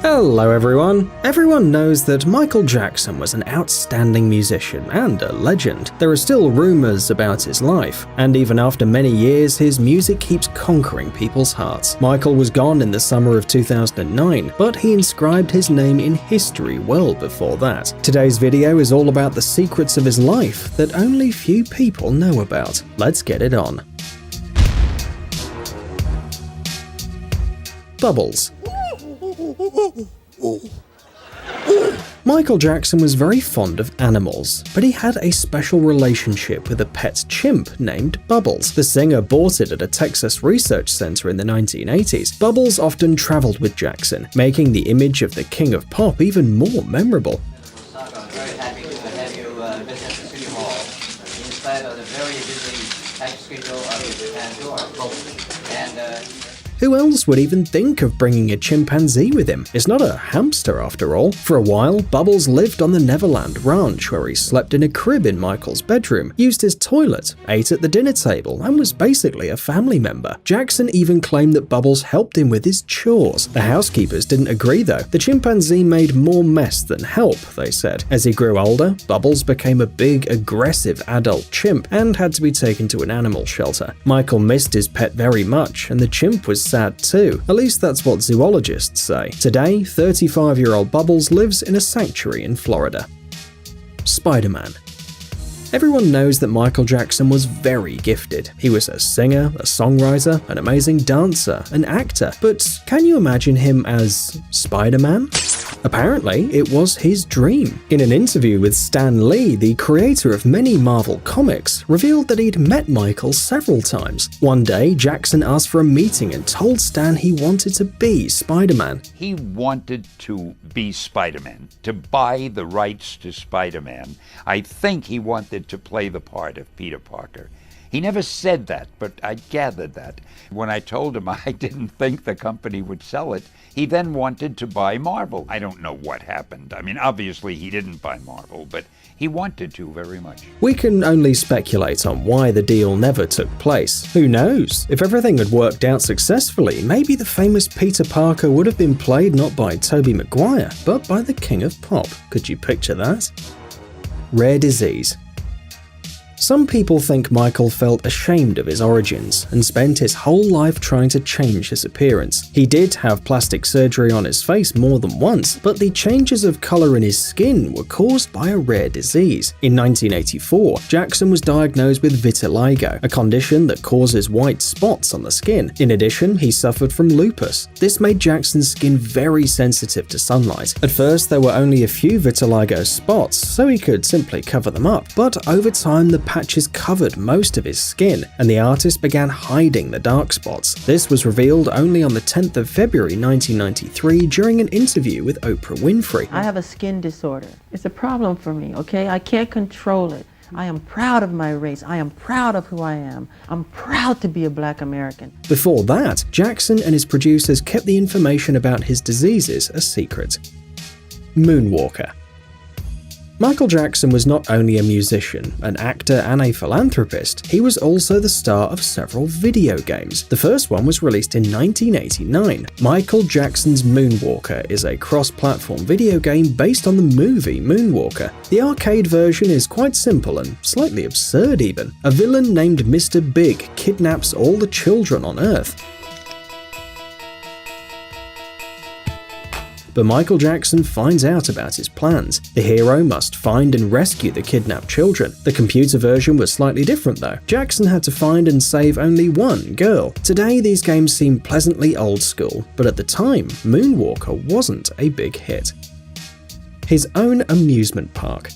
Hello everyone! Everyone knows that Michael Jackson was an outstanding musician and a legend. There are still rumors about his life, and even after many years, his music keeps conquering people's hearts. Michael was gone in the summer of 2009, but he inscribed his name in history well before that. Today's video is all about the secrets of his life that only few people know about. Let's get it on. Bubbles. Michael Jackson was very fond of animals, but he had a special relationship with a pet chimp named Bubbles. The singer bought it at a Texas research center in the 1980s. Bubbles often traveled with Jackson, making the image of the king of pop even more memorable. I'm very happy to have you visit the City Hall in spite of the very busy tight schedule of the Japan tour. And who else would even think of bringing a chimpanzee with him? It's not a hamster after all. For a while, Bubbles lived on the Neverland Ranch, where he slept in a crib in Michael's bedroom, used his toilet, ate at the dinner table, and was basically a family member. Jackson even claimed that Bubbles helped him with his chores. The housekeepers didn't agree though. The chimpanzee made more mess than help, they said. As he grew older, Bubbles became a big, aggressive adult chimp and had to be taken to an animal shelter. Michael missed his pet very much, and the chimp was sad too. At least that's what zoologists say. Today, 35-year-old Bubbles lives in a sanctuary in Florida. Spider-Man. Everyone knows that Michael Jackson was very gifted. He was a singer, a songwriter, an amazing dancer, an actor. But can you imagine him as Spider-Man? Apparently, it was his dream. In an interview with Stan Lee, the creator of many Marvel comics, revealed that he'd met Michael several times. One day, Jackson asked for a meeting and told Stan he wanted to be Spider-Man. He wanted to be Spider-Man, to buy the rights to Spider-Man. I think he wanted to play the part of Peter Parker. He never said that, but I gathered that. When I told him I didn't think the company would sell it, he then wanted to buy Marvel. I don't know what happened. I mean, obviously he didn't buy Marvel, but he wanted to very much. We can only speculate on why the deal never took place. Who knows? If everything had worked out successfully, maybe the famous Peter Parker would have been played not by Tobey Maguire, but by the king of pop. Could you picture that? Rare disease. Some people think Michael felt ashamed of his origins and spent his whole life trying to change his appearance. He did have plastic surgery on his face more than once, but the changes of color in his skin were caused by a rare disease. In 1984, Jackson was diagnosed with vitiligo, a condition that causes white spots on the skin. In addition, he suffered from lupus. This made Jackson's skin very sensitive to sunlight. At first, there were only a few vitiligo spots, so he could simply cover them up, but over time the patches covered most of his skin, and the artist began hiding the dark spots. This was revealed only on the 10th of February 1993 during an interview with Oprah Winfrey. I have a skin disorder. It's a problem for me, okay? I can't control it. I am proud of my race. I am proud of who I am. I'm proud to be a Black American. Before that, Jackson and his producers kept the information about his diseases a secret. Moonwalker. Michael Jackson was not only a musician, an actor, and a philanthropist, he was also the star of several video games. The first one was released in 1989. Michael Jackson's Moonwalker is a cross-platform video game based on the movie Moonwalker. The arcade version is quite simple and slightly absurd even. A villain named Mr. Big kidnaps all the children on Earth. But Michael Jackson finds out about his plans. The hero must find and rescue the kidnapped children. The computer version was slightly different though. Jackson had to find and save only one girl. Today, these games seem pleasantly old school, but at the time, Moonwalker wasn't a big hit. His own amusement park.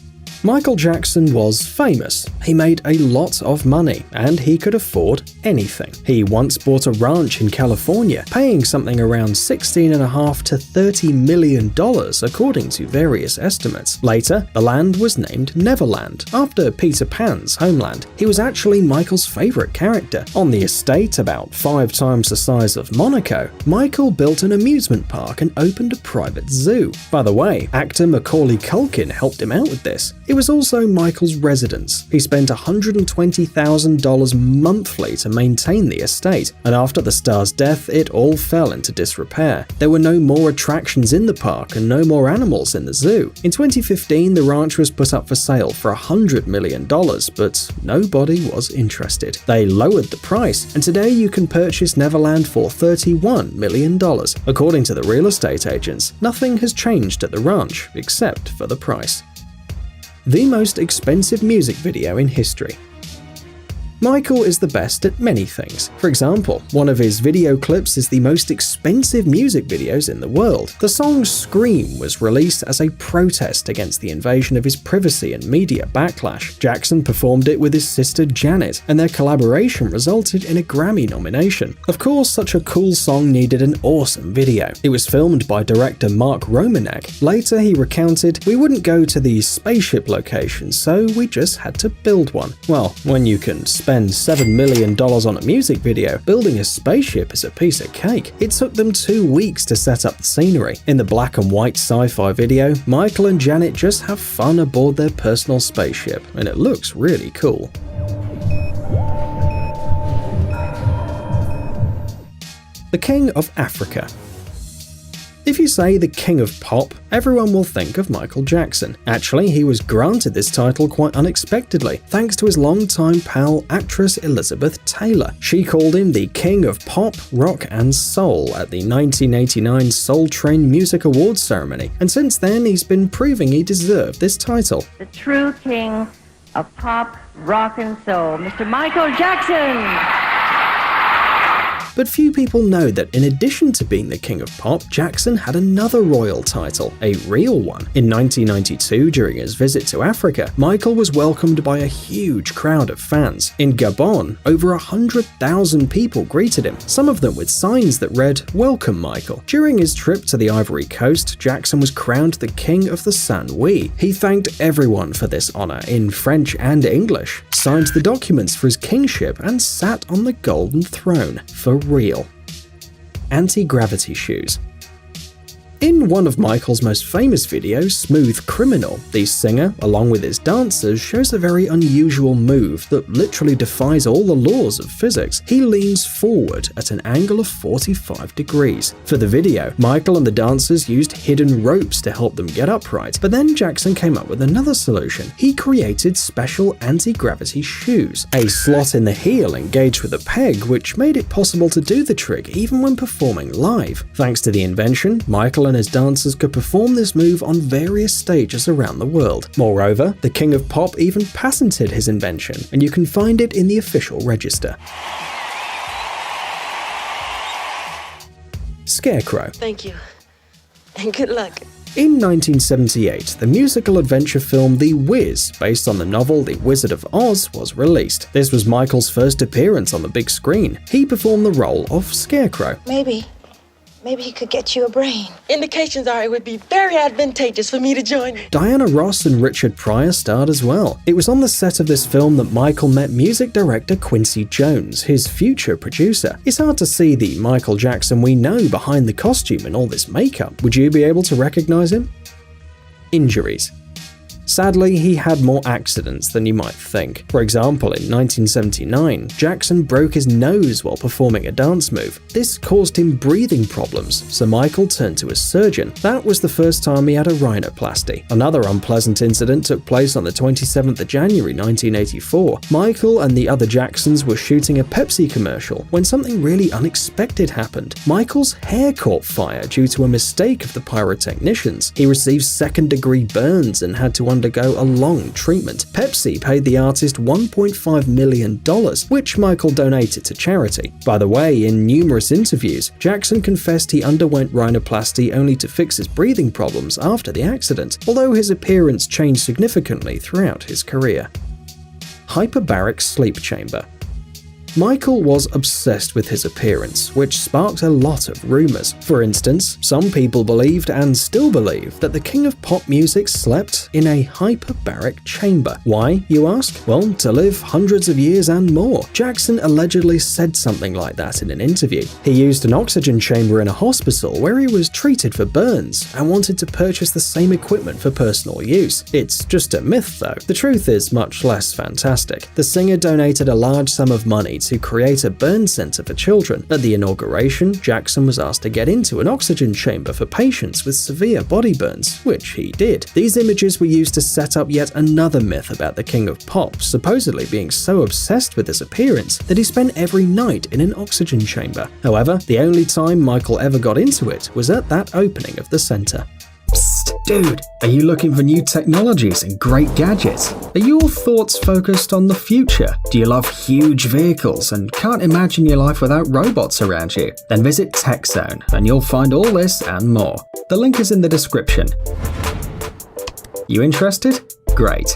Michael Jackson was famous. He made a lot of money, and he could afford anything. He once bought a ranch in California, paying something around $16.5 to $30 million according to various estimates. Later, the land was named Neverland, after Peter Pan's homeland. He was actually Michael's favorite character. On the estate, about 5 times the size of Monaco, Michael built an amusement park and opened a private zoo. By the way, actor Macaulay Culkin helped him out with this. It was also Michael's residence. He spent $120,000 monthly to maintain the estate, and after the star's death, it all fell into disrepair. There were no more attractions in the park and no more animals in the zoo. In 2015, the ranch was put up for sale for $100 million, but nobody was interested. They lowered the price, and today you can purchase Neverland for $31 million. According to the real estate agents, nothing has changed at the ranch except for the price. The most expensive music video in history. Michael is the best at many things. For example, one of his video clips is the most expensive music videos in the world. The song Scream was released as a protest against the invasion of his privacy and media backlash. Jackson performed it with his sister Janet, and their collaboration resulted in a Grammy nomination. Of course, such a cool song needed an awesome video. It was filmed by director Mark Romanek. Later, he recounted, "We wouldn't go to the spaceship location, so we just had to build one." Well, when you can spend $7 million on a music video, building a spaceship is a piece of cake. It took them 2 weeks to set up the scenery. In the black and white sci-fi video, Michael and Janet just have fun aboard their personal spaceship, and it looks really cool. The King of Africa. If you say the King of Pop, everyone will think of Michael Jackson. Actually, he was granted this title quite unexpectedly, thanks to his longtime pal, actress Elizabeth Taylor. She called him the King of Pop, Rock and Soul at the 1989 Soul Train Music Awards ceremony, and since then he's been proving he deserved this title. The true king of pop, rock and soul, Mr. Michael Jackson! But few people know that in addition to being the King of Pop, Jackson had another royal title, a real one. In 1992, during his visit to Africa, Michael was welcomed by a huge crowd of fans. In Gabon, over 100,000 people greeted him, some of them with signs that read, "Welcome, Michael." During his trip to the Ivory Coast, Jackson was crowned the King of the Saint-Louis. He thanked everyone for this honor in French and English, signed the documents for his kingship, and sat on the golden throne for real. Anti-gravity shoes. In one of Michael's most famous videos, Smooth Criminal, the singer, along with his dancers, shows a very unusual move that literally defies all the laws of physics. He leans forward at an angle of 45 degrees. For the video, Michael and the dancers used hidden ropes to help them get upright, but then Jackson came up with another solution. He created special anti-gravity shoes. A slot in the heel engaged with a peg, which made it possible to do the trick even when performing live. Thanks to the invention, Michael and his dancers could perform this move on various stages around the world. Moreover, the King of Pop even patented his invention, and you can find it in the official register. Scarecrow. Thank you, and good luck. In 1978, the musical adventure film The Wiz, based on the novel The Wizard of Oz, was released. This was Michael's first appearance on the big screen. He performed the role of Scarecrow. Maybe he could get you a brain. Indications are it would be very advantageous for me to join you. Diana Ross and Richard Pryor starred as well. It was on the set of this film that Michael met music director Quincy Jones, his future producer. It's hard to see the Michael Jackson we know behind the costume and all this makeup. Would you be able to recognize him? Injuries. Sadly, he had more accidents than you might think. For example, in 1979, Jackson broke his nose while performing a dance move. This caused him breathing problems, so Michael turned to a surgeon. That was the first time he had a rhinoplasty. Another unpleasant incident took place on the 27th of January 1984. Michael and the other Jacksons were shooting a Pepsi commercial when something really unexpected happened. Michael's hair caught fire due to a mistake of the pyrotechnicians. He received second-degree burns and had to undergo a long treatment. Pepsi paid the artist $1.5 million, which Michael donated to charity. By the way, in numerous interviews, Jackson confessed he underwent rhinoplasty only to fix his breathing problems after the accident, although his appearance changed significantly throughout his career. Hyperbaric sleep chamber. Michael was obsessed with his appearance, which sparked a lot of rumors. For instance, some people believed and still believe that the king of pop music slept in a hyperbaric chamber. Why, you ask? Well, to live hundreds of years and more. Jackson allegedly said something like that in an interview. He used an oxygen chamber in a hospital where he was treated for burns and wanted to purchase the same equipment for personal use. It's just a myth though. The truth is much less fantastic. The singer donated a large sum of money to create a burn center for children. At the inauguration, Jackson was asked to get into an oxygen chamber for patients with severe body burns, which he did. These images were used to set up yet another myth about the king of pop, supposedly being so obsessed with his appearance that he spent every night in an oxygen chamber. However, the only time Michael ever got into it was at that opening of the center. Psst, dude, are you looking for new technologies and great gadgets? Are your thoughts focused on the future? Do you love huge vehicles and can't imagine your life without robots around you? Then visit TechZone and you'll find all this and more. The link is in the description. You interested? Great.